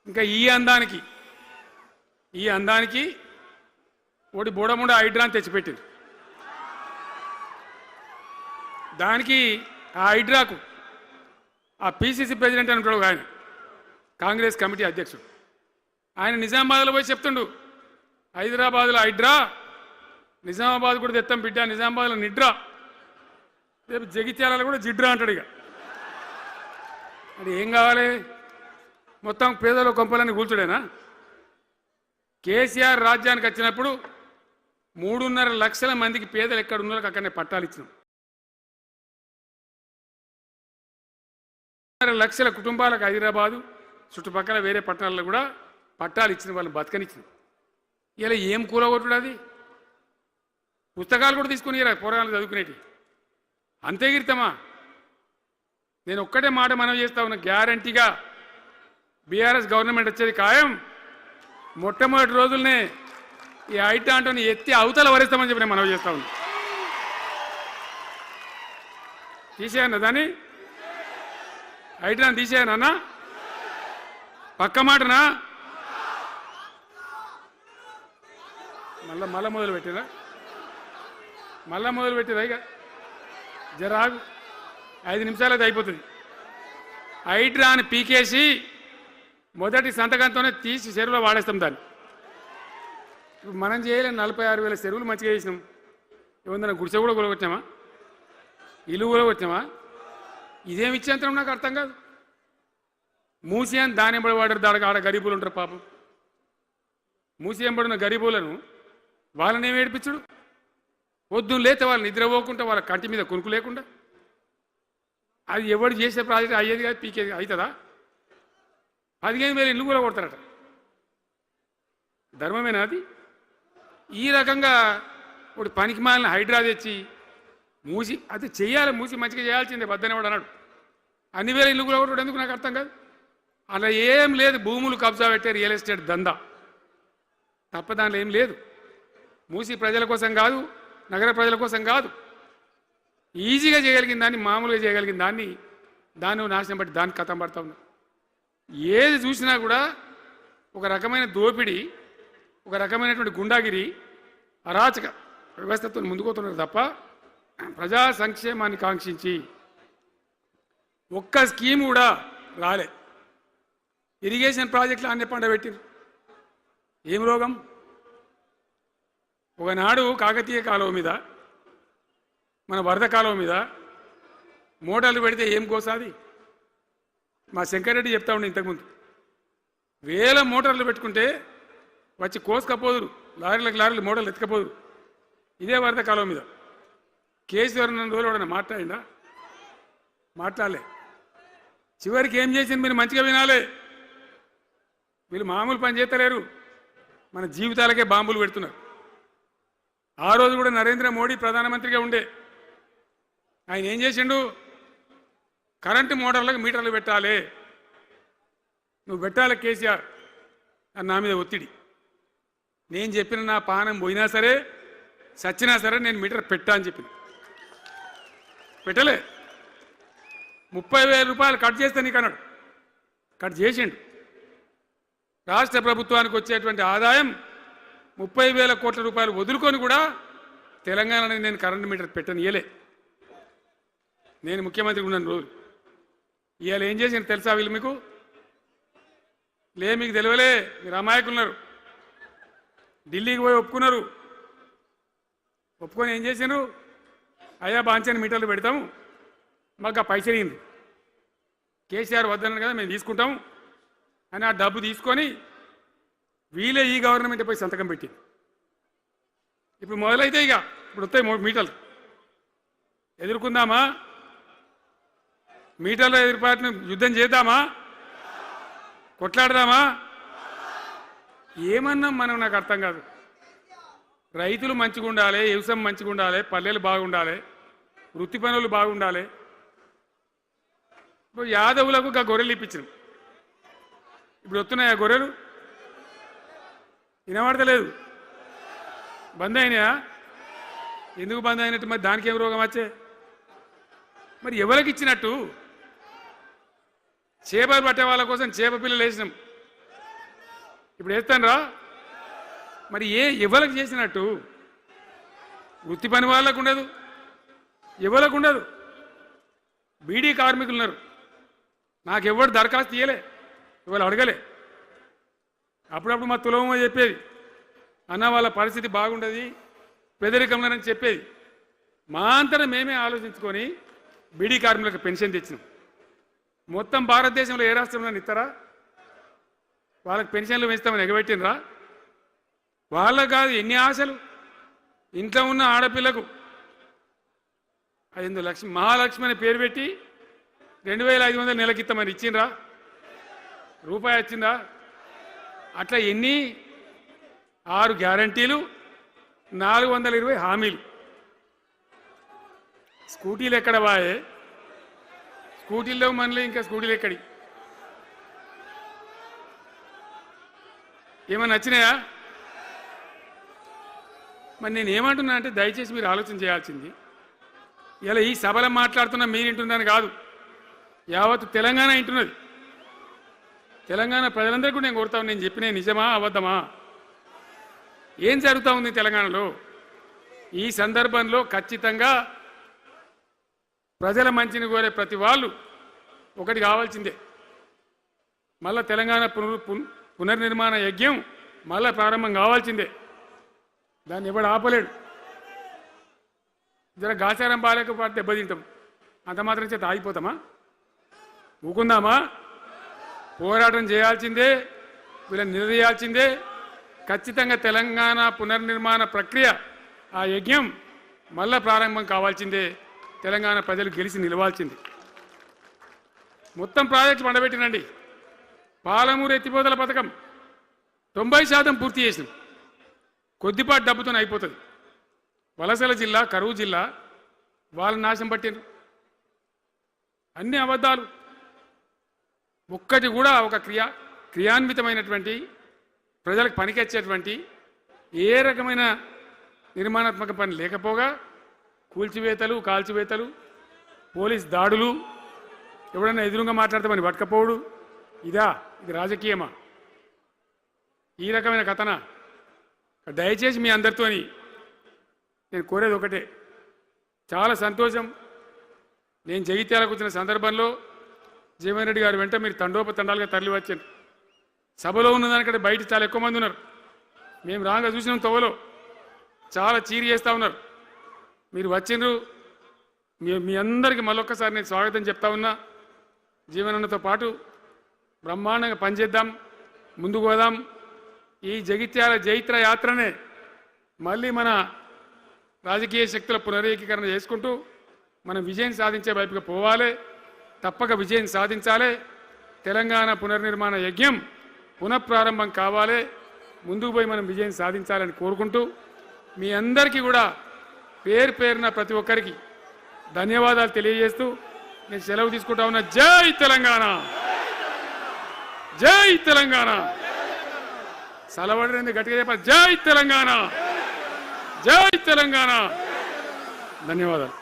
ఇంకా ఈ అందానికి ఒకటి బోడముండ హైడ్రాని తెచ్చిపెట్టింది. దానికి ఆ హైడ్రాకు ఆ పిసిసి ప్రెసిడెంట్ అని ఉంటాడు ఆయన, కాంగ్రెస్ కమిటీ అధ్యక్షుడు, ఆయన నిజామాబాద్లో పోయి చెప్తుండు, హైదరాబాద్లో హైడ్రా, నిజామాబాద్ కూడా తెత్తాం బిడ్డ, నిజామాబాద్లో నిడ్రా, రేపు జగిత్యాలలో కూడా జిడ్రా అంటాడు. ఇక అది ఏం కావాలి? మొత్తం పేదల కొంపలన్నీ కూల్చుడేనా? కేసీఆర్ రాజ్యానికి వచ్చినప్పుడు 3.5 లక్షల మందికి పేదలు ఎక్కడ ఉన్నారో అక్కడనే పట్టాలు ఇచ్చినాం. 3.5 లక్షల కుటుంబాలకు హైదరాబాదు చుట్టుపక్కల వేరే పట్టణాల్లో కూడా పట్టాలు ఇచ్చిన వాళ్ళని బతకనిచ్చిన. ఇలా ఏం కూలగొట్టుడు? అది పుస్తకాలు కూడా తీసుకుని పోరాలు చదువుకునేటి అంతే గిరితమా? నేను ఒక్కటే మాట మనవి చేస్తా ఉన్నా, గ్యారంటీగా బీఆర్ఎస్ గవర్నమెంట్ వచ్చేది ఖాయం. మొట్టమొదటి రోజులనే ఈ ఐటాంటోని ఎత్తి అవతల వరేస్తామని చెప్పి నేను మనవి చేస్తా ఉన్నా. తీసేయన్నా దాన్ని, ఐటాన్ తీసేయనన్నా? పక్క మాటనా? మళ్ళా మొదలు పెట్టిరా ఇక జరాగు, 5 నిమిషాలు అది అయిపోతుంది. హైడ్రాని పీకేసి మొదటి సంతకంతోనే తీసి చెరువులో వాడేస్తాం దాన్ని. ఇప్పుడు మనం చేయలేం. 46,000 చెరువులు మంచిగా చేసినాం. ఏమన్నా గుడిసె కూడా కొలగొచ్చామా? ఇల్లు కూడా వచ్చామా? ఇదేమి ఇచ్చేంతరం నాకు అర్థం కాదు. మూసి అని దాని ఎంబడి వాడారు, దానికి ఆడ గరీబులు ఉంటారు పాపం. మూసి ఎంబడిన గరీబులను వాళ్ళని ఏమి ఏడిపించుడు? పొద్దున్న లేతే వాళ్ళు నిద్రపోకుండా, వాళ్ళ కంటి మీద కొనుక్కు లేకుండా, అది ఎవడు చేసే ప్రాజెక్ట్ అయ్యేది కాదు, పీకేది అవుతుందా? 15,000 ఇల్లు కూడా కొడతారట. ధర్మమేనా అది? ఈ రకంగా ఇప్పుడు పనికి మాలిన హైడ్రా తెచ్చి మూసి అది చెయ్యాలి, మూసి మంచిగా చేయాల్సిందే వద్దనేవాడు అన్నాడు. అన్ని వేల ఇల్లు కూడా కొట్టడం ఎందుకు నాకు అర్థం కాదు. అలా ఏం లేదు, భూములు కబ్జా పెట్టే రియల్ ఎస్టేట్ దందా తప్ప దానిలో ఏం లేదు. మూసి ప్రజల కోసం కాదు, నగర ప్రజల కోసం కాదు, ఈజీగా చేయగలిగిన దాన్ని, మామూలుగా చేయగలిగిన దాన్ని నాశనం బట్టి దాన్ని కథం పడతా ఉన్నా. ఏది చూసినా కూడా ఒక రకమైన దోపిడీ, ఒక రకమైనటువంటి గుండాగిరి, అరాచక వ్యవస్థతో ముందుకోతున్నారు తప్ప ప్రజా సంక్షేమాన్ని కాంక్షించి ఒక్క స్కీమ్ కూడా రాలే. ఇరిగేషన్ ప్రాజెక్టులు అన్ని పండబెట్టిరు. ఏం రోగం? ఒకనాడు కాకతీయ కాలువ మీద, మన వరద కాలువ మీద మోటార్లు పెడితే ఏం కోసాది? మా శంకరెడ్డి చెప్తా ఉండే ఇంతకుముందు, 1000 మోటార్లు పెట్టుకుంటే వచ్చి కోసుకపోదురు, లారీలకు మోటార్లు ఎత్తుకపోదురు. ఇదే వరద కాలువ మీద కేసీఆర్ రోజులు కూడా మాట్లాడిందా? మాట్లాడలే. చివరికి ఏం చేసింది మీరు మంచిగా వినాలే. వీళ్ళు మామూలు పని చేస్తలేరు, మన జీవితాలకే బాంబులు పెడుతున్నారు. ఆ రోజు కూడా నరేంద్ర మోడీ ప్రధానమంత్రిగా ఉండే ఆయన ఏం చేసిండు? కరెంటు మోటార్లకు మీటర్లు పెట్టాలి, నువ్వు పెట్టాలి కేసీఆర్ అని నా మీద ఒత్తిడి. నేను చెప్పిన నా పానం పోయినా సరే, సచ్చినా సరే నేను మీటర్ పెట్టా అని చెప్పింది. పెట్టలే. 30,000 రూపాయలు కట్ చేస్తే నీకు అన్నాడు, కట్ చేసిండు. రాష్ట్ర ప్రభుత్వానికి వచ్చేటువంటి ఆదాయం 30,000 కోట్ల రూపాయలు వదులుకొని కూడా తెలంగాణలో నేను కరెంటు మీటర్ పెట్టనియలే. నేను ముఖ్యమంత్రి ఉన్నాను రోజు. ఇవాళ ఏం చేసింది తెలుసా వీళ్ళు మీకు? మీకు తెలియలే, మీరు అమాయకులున్నారు. ఢిల్లీకి పోయి ఒప్పుకున్నారు. ఒప్పుకొని ఏం చేశారు? అయ్యా బాంచని మీటర్లు పెడతాము, మాకు ఆ పైసలు ఇయ్యండి, కేసీఆర్ వద్దన్నారు కదా మేము తీసుకుంటాము అని ఆ డబ్బు తీసుకొని వీళ్ళే ఈ గవర్నమెంట్ పోయి సంతకం పెట్టి ఇప్పుడు మొదలైతే ఇక ఇప్పుడు వస్తాయి మీటర్లు. ఎదుర్కొందామా? మీటర్ల ఎదురుపాటును యుద్ధం చేద్దామా? కొట్లాడదామా? ఏమన్నాం మనం? నాకు అర్థం కాదు. రైతులు మంచిగా ఉండాలి, వ్యవసాయం మంచిగా ఉండాలి, పల్లెలు బాగుండాలి, వృత్తి పనులు బాగుండాలి. ఇప్పుడు యాదవులకు గొర్రెలు ఇప్పించాం. ఇప్పుడు వస్తున్నాయా గొర్రెలు? వినబడతలేదు. బంద్ అయినాయా? ఎందుకు బంద్ అయినట్టు? మరి దానికి ఏం రోగం వచ్చే? మరి ఎవరికి ఇచ్చినట్టు? చేపలు పట్టే వాళ్ళ కోసం చేప పిల్లలు వేసినాం, ఇప్పుడు వేస్తాను రా. మరి ఎవరికి చేసినట్టు? వృత్తి పని వాళ్ళకు ఉండదు, ఎవరికి ఉండదు. బీడీ కార్మికులు ఉన్నారు, నాకెవ్వరు దరఖాస్తు ఇయ్యలే, ఎవరు అడగలే. అప్పుడప్పుడు మా తులమ్మ చెప్పేది, అన్న వాళ్ళ పరిస్థితి బాగుండదు పేదరికంలోనని చెప్పేది. మా అంతటా మేమే ఆలోచించుకొని బీడీ కార్మికులకు పెన్షన్ తెచ్చినాం. మొత్తం భారతదేశంలో ఏ రాష్ట్రంలో ఇస్తారా? వాళ్ళకి పెన్షన్లు పెంచుతామని ఎగబెట్టినరా? వాళ్ళకు కాదు, ఎన్ని ఆశలు. ఇంట్లో ఉన్న ఆడపిల్లకు 5 లక్షలు మహాలక్ష్మి అని పేరు పెట్టి 2500 నెలకిస్తామని ఇచ్చిండ్రా? రూపాయి వచ్చిందా? అట్లా ఎన్ని 6 గ్యారంటీలు, 420 హామీలు. స్కూటీలు ఎక్కడ వాయే? స్కూటీల్లో మనలే, ఇంకా స్కూటీలు ఎక్కడి? ఏమన్నా నచ్చినాయా? మరి నేను ఏమంటున్నా అంటే, దయచేసి మీరు ఆలోచన చేయాల్సింది, ఇలా ఈ సభలో మాట్లాడుతున్నా మీరు వింటున్నాను కాదు, యావత్ తెలంగాణ వింటున్నది. తెలంగాణ ప్రజలందరికీ నేను కోరుతాను, నేను చెప్పిన నిజమా అబద్ధమా? ఏం జరుగుతూ ఉంది తెలంగాణలో? ఈ సందర్భంలో ఖచ్చితంగా ప్రజల మంచిని కోరే ప్రతి వాళ్ళు ఒకటి కావాల్సిందే, మళ్ళా తెలంగాణ పునర్నిర్మాణ యజ్ఞం మళ్ళా ప్రారంభం కావాల్సిందే. దాన్ని ఎవడు ఆపలేడు. జర గాచారం బాలేకపోతే దెబ్బతింటాం, అంత మాత్రం చేత ఆగిపోతామా? ఊకుందామా? పోరాటం చేయాల్సిందే, వీళ్ళని నిలదీయాల్సిందే. ఖచ్చితంగా తెలంగాణ పునర్నిర్మాణ ప్రక్రియ, ఆ యజ్ఞం మళ్ళా ప్రారంభం కావాల్సిందే. తెలంగాణ ప్రజలు గెలిచి నిలవాల్సింది. మొత్తం ప్రాజెక్టు పండబెట్టినండి. పాలమూరు ఎత్తిపోతల పథకం 90% పూర్తి చేసినాం. కొద్దిపాటి డబ్బుతో అయిపోతుంది. వలసల జిల్లా, కరువు జిల్లా, వాళ్ళని నాశనం పట్టిండ్రు. అన్ని అబద్ధాలు. ఒక్కటి కూడా ఒక క్రియాన్వితమైనటువంటి ప్రజలకు పనికొచ్చేటువంటి ఏ రకమైన నిర్మాణాత్మక పని లేకపోగా కూల్చివేతలు, కాల్చివేతలు, పోలీస్ దాడులు, ఎవడన్నా ఎదురుగా మాట్లాడతామని పట్టుకపోవడు. ఇది రాజకీయమా? ఈ రకమైన కథన? దయచేసి మీ అందరితోని నేను కోరేది ఒకటే, చాలా సంతోషం. నేను జగిత్యాలకు వచ్చిన సందర్భంలో జీవన్ రెడ్డి గారు వెంట మీరు తండోపతండాలుగా తరలి వచ్చారు. సభలో ఉన్నదానికంటే బయట చాలా ఎక్కువ మంది ఉన్నారు. మేము రాగా చూసినాం, తొవ్వలో చాలా చీరి చేస్తూ ఉన్నారు. మీరు వచ్చిండ్రు, మీ అందరికీ మళ్ళొక్కసారి నేను స్వాగతం చెప్తా ఉన్నా. జీవనన్నతో పాటు బ్రహ్మాండంగా పనిచేద్దాం, ముందుకు పోదాం. ఈ జగిత్యాల జైత్ర యాత్రనే మళ్ళీ మన రాజకీయ శక్తుల పునరేకీకరణ చేసుకుంటూ మనం విజయం సాధించే వైపుగా పోవాలి. తప్పక విజయం సాధించాలి. తెలంగాణ పునర్నిర్మాణ యజ్ఞం పునఃప్రారంభం కావాలి. ముందుకు పోయి మనం విజయం సాధించాలని కోరుకుంటూ మీ అందరికీ కూడా పేరు పేరున ప్రతి ఒక్కరికి ధన్యవాదాలు తెలియజేస్తూ నేను సెలవు తీసుకుంటా ఉన్నా. జై తెలంగాణ, జై తెలంగాణ. సలవడని గట్టిగా చెప్పాలి. జై తెలంగాణ, జై తెలంగాణ. ధన్యవాదాలు.